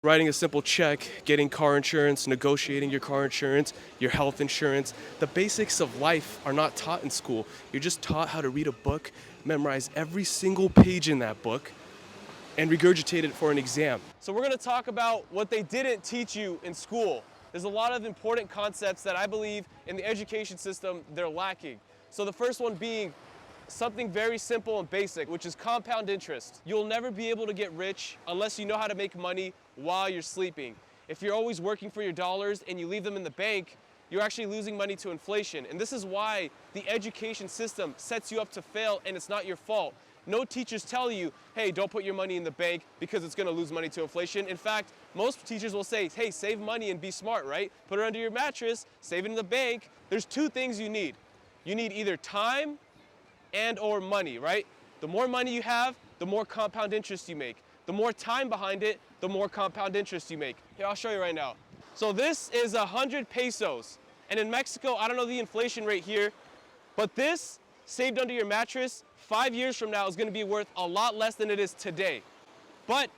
Writing a simple check, getting car insurance, negotiating your car insurance, your health insurance. The basics of life are not taught in school. You're just taught how to read a book, memorize every single page in that book, and regurgitate it for an exam. So we're going to talk about what they didn't teach you in school. There's a lot of important concepts that I believe in the education system they're lacking. So the first one being something very simple and basic, which is compound interest. You'll never be able to get rich unless you know how to make money while you're sleeping. If you're always working for your dollars and you leave them in the bank, you're actually losing money to inflation. And this is why the education system sets you up to fail, and it's not your fault. No teachers tell you, hey, don't put your money in the bank because it's gonna lose money to inflation. In fact, most teachers will say, hey, save money and be smart, right? Put it under your mattress, save it in the bank. There's two things you need. You need either time and or money, right? The more money you have, the more compound interest you make. The more time behind it, the more compound interest you make. Here, I'll show you right now. So this is 100 pesos. And in Mexico, I don't know the inflation rate here, but this saved under your mattress 5 years from now is gonna be worth a lot less than it is today. But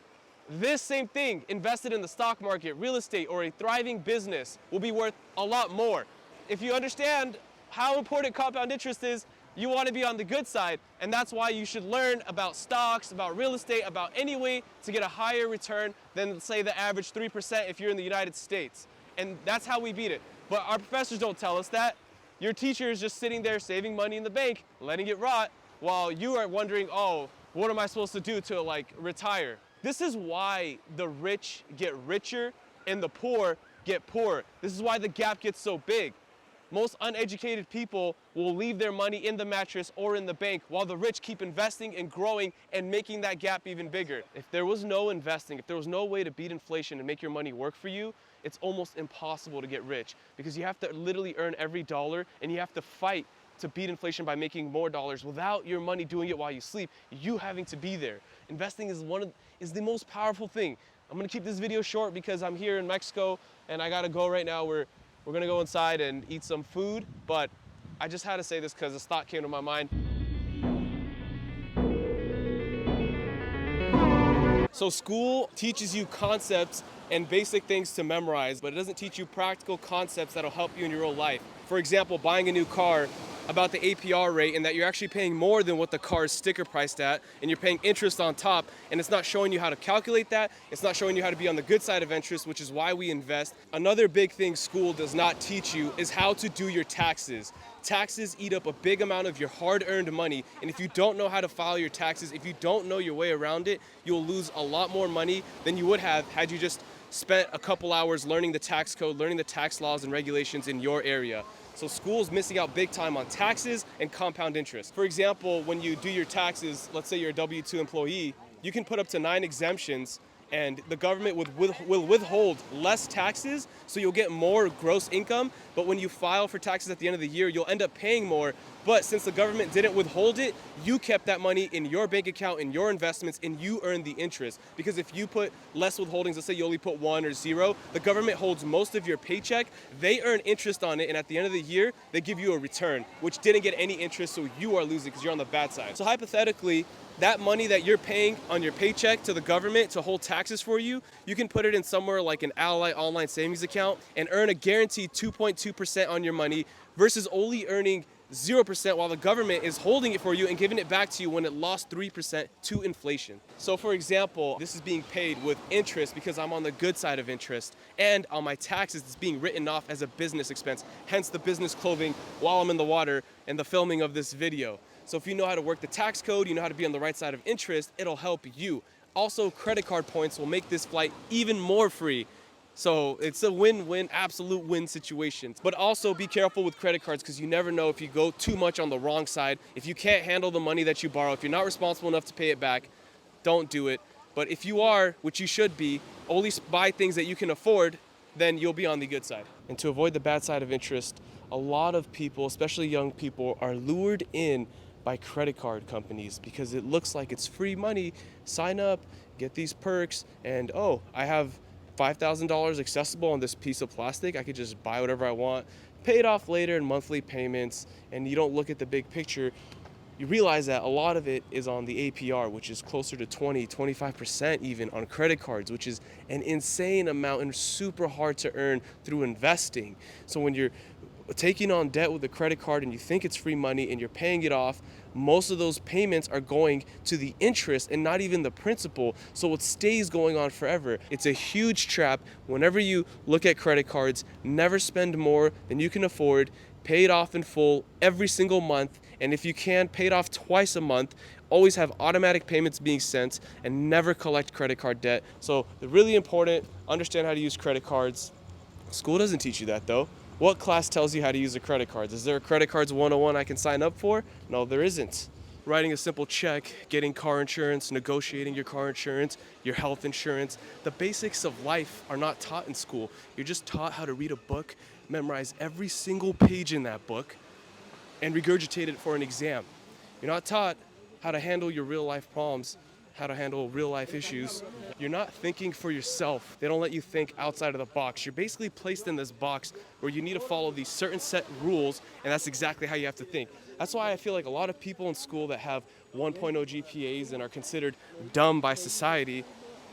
this same thing invested in the stock market, real estate, or a thriving business will be worth a lot more. If you understand how important compound interest is, you want to be on the good side, and that's why you should learn about stocks, about real estate, about any way to get a higher return than, say, the average 3% if you're in the United States. And that's how we beat it. But our professors don't tell us that. Your teacher is just sitting there saving money in the bank, letting it rot, while you are wondering, oh, what am I supposed to do to retire? This is why the rich get richer and the poor get poorer. This is why the gap gets so big. Most uneducated people will leave their money in the mattress or in the bank, while the rich keep investing and growing and making that gap even bigger. If there was no investing, if there was no way to beat inflation and make your money work for you, it's almost impossible to get rich, because you have to literally earn every dollar, and you have to fight to beat inflation by making more dollars without your money doing it while you sleep, you having to be there. Investing is the most powerful thing. I'm gonna keep this video short because I'm here in Mexico and I gotta go right now. We're gonna go inside and eat some food, but I just had to say this because this thought came to my mind. So school teaches you concepts and basic things to memorize, but it doesn't teach you practical concepts that'll help you in your real life. For example, buying a new car, about the APR rate, and that you're actually paying more than what the car is sticker priced at, and you're paying interest on top, and it's not showing you how to calculate that. It's not showing you how to be on the good side of interest, which is why we invest. Another big thing school does not teach you is how to do your taxes. Taxes eat up a big amount of your hard-earned money, and if you don't know how to file your taxes, if you don't know your way around it, you'll lose a lot more money than you would have had you just spent a couple hours learning the tax code, learning the tax laws and regulations in your area. So school's missing out big time on taxes and compound interest. For example, when you do your taxes, let's say you're a W-2 employee, you can put up to 9 exemptions, and the government will withhold less taxes, so you'll get more gross income. But when you file for taxes at the end of the year, you'll end up paying more. But since the government didn't withhold it, you kept that money in your bank account, in your investments, and you earned the interest. Because if you put less withholdings, let's say you only put 1 or 0, the government holds most of your paycheck, they earn interest on it, and at the end of the year, they give you a return, which didn't get any interest, so you are losing because you're on the bad side. So hypothetically, that money that you're paying on your paycheck to the government to hold taxes for you, you can put it in somewhere like an Ally online savings account and earn a guaranteed 2.2% on your money, versus only earning 0% while the government is holding it for you and giving it back to you when it lost 3% to inflation. So for example, this is being paid with interest because I'm on the good side of interest, and on my taxes it's being written off as a business expense, hence the business clothing while I'm in the water and the filming of this video. So if you know how to work the tax code, you know how to be on the right side of interest, it'll help you. Also, credit card points will make this flight even more free. So it's a win-win, absolute win situation. But also be careful with credit cards, because you never know if you go too much on the wrong side. If you can't handle the money that you borrow, if you're not responsible enough to pay it back, don't do it. But if you are, which you should be, only buy things that you can afford, then you'll be on the good side. And to avoid the bad side of interest, a lot of people, especially young people, are lured in by credit card companies because it looks like it's free money. Sign up, get these perks, and oh, I have $5,000 accessible on this piece of plastic. I could just buy whatever I want, pay it off later in monthly payments, and you don't look at the big picture. you realize that a lot of it is on the APR, which is closer to 20, 25% even on credit cards, which is an insane amount and super hard to earn through investing. So when you're taking on debt with a credit card and you think it's free money and you're paying it off, most of those payments are going to the interest and not even the principal. So it stays going on forever. It's a huge trap. Whenever you look at credit cards, never spend more than you can afford. Pay it off in full every single month. And if you can, pay it off twice a month. Always have automatic payments being sent and never collect credit card debt. So really important, understand how to use credit cards. School doesn't teach you that though. What class tells you how to use a credit card? Is there a credit cards 101 I can sign up for? No, there isn't. Writing a simple check, getting car insurance, negotiating your car insurance, your health insurance. The basics of life are not taught in school. You're just taught how to read a book, memorize every single page in that book, and regurgitate it for an exam. You're not taught how to handle your real life problems, how to handle real life issues. You're not thinking for yourself. They don't let you think outside of the box. You're basically placed in this box where you need to follow these certain set rules, and that's exactly how you have to think. That's why I feel like a lot of people in school that have 1.0 GPAs and are considered dumb by society,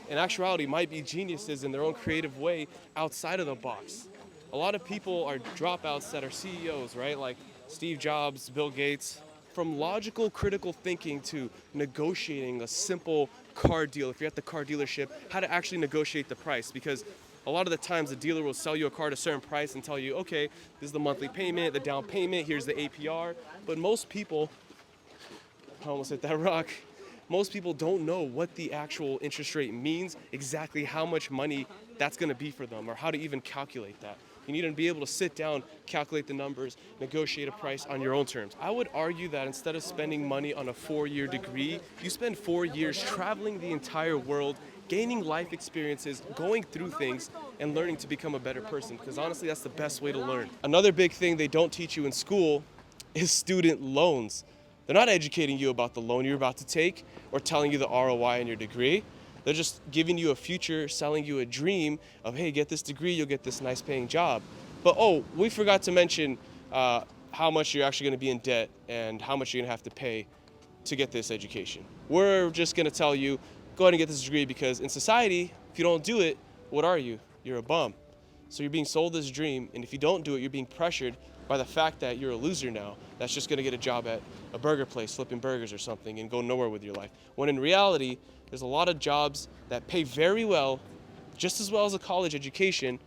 in actuality might be geniuses in their own creative way outside of the box. A lot of people are dropouts that are CEOs, right? Like Steve Jobs, Bill Gates. From logical, critical thinking to negotiating a simple car deal. If you're at the car dealership, how to actually negotiate the price. Because a lot of the times the dealer will sell you a car at a certain price and tell you, okay, this is the monthly payment, the down payment, here's the APR. But most people, I almost hit that rock. Most people don't know what the actual interest rate means, exactly how much money that's gonna be for them, or how to even calculate that. You need to be able to sit down, calculate the numbers, negotiate a price on your own terms. I would argue that instead of spending money on a 4-year degree, you spend 4 years traveling the entire world, gaining life experiences, going through things, and learning to become a better person. Because honestly, that's the best way to learn. Another big thing they don't teach you in school is student loans. They're not educating you about the loan you're about to take or telling you the ROI on your degree. They're just giving you a future, selling you a dream of, hey, get this degree, you'll get this nice paying job. But oh, we forgot to mention how much you're actually gonna be in debt and how much you're gonna have to pay to get this education. We're just gonna tell you, go ahead and get this degree, because in society, if you don't do it, what are you? You're a bum. So you're being sold this dream, and if you don't do it, you're being pressured by the fact that you're a loser now that's just gonna get a job at a burger place, flipping burgers or something, and go nowhere with your life. When in reality, there's a lot of jobs that pay very well, just as well as a college education,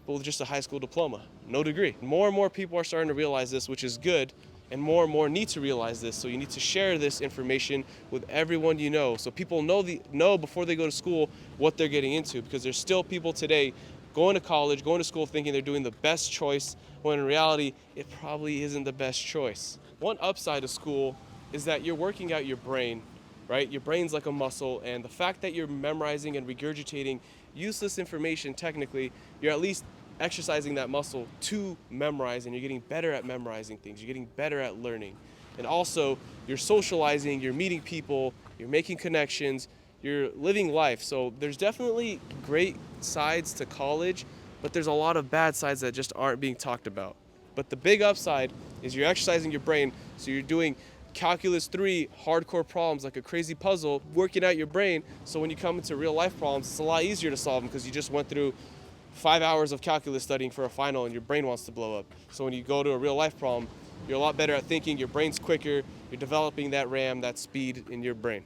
but with just a high school diploma, no degree. More and more people are starting to realize this, which is good, and more need to realize this. So you need to share this information with everyone you know, so people know before they go to school what they're getting into, because there's still people today going to college, going to school thinking they're doing the best choice, when in reality, it probably isn't the best choice. One upside of school is that you're working out your brain, right? Your brain's like a muscle, and the fact that you're memorizing and regurgitating useless information, technically, you're at least exercising that muscle to memorize, and you're getting better at memorizing things. You're getting better at learning. And also, you're socializing, you're meeting people, you're making connections, you're living life. So there's definitely great sides to college, but there's a lot of bad sides that just aren't being talked about. But the big upside is you're exercising your brain, so you're doing calculus 3 hardcore problems like a crazy puzzle, working out your brain, so when you come into real life problems, it's a lot easier to solve them because you just went through 5 hours of calculus studying for a final and your brain wants to blow up. So when you go to a real life problem, you're a lot better at thinking, your brain's quicker, you're developing that RAM, that speed in your brain.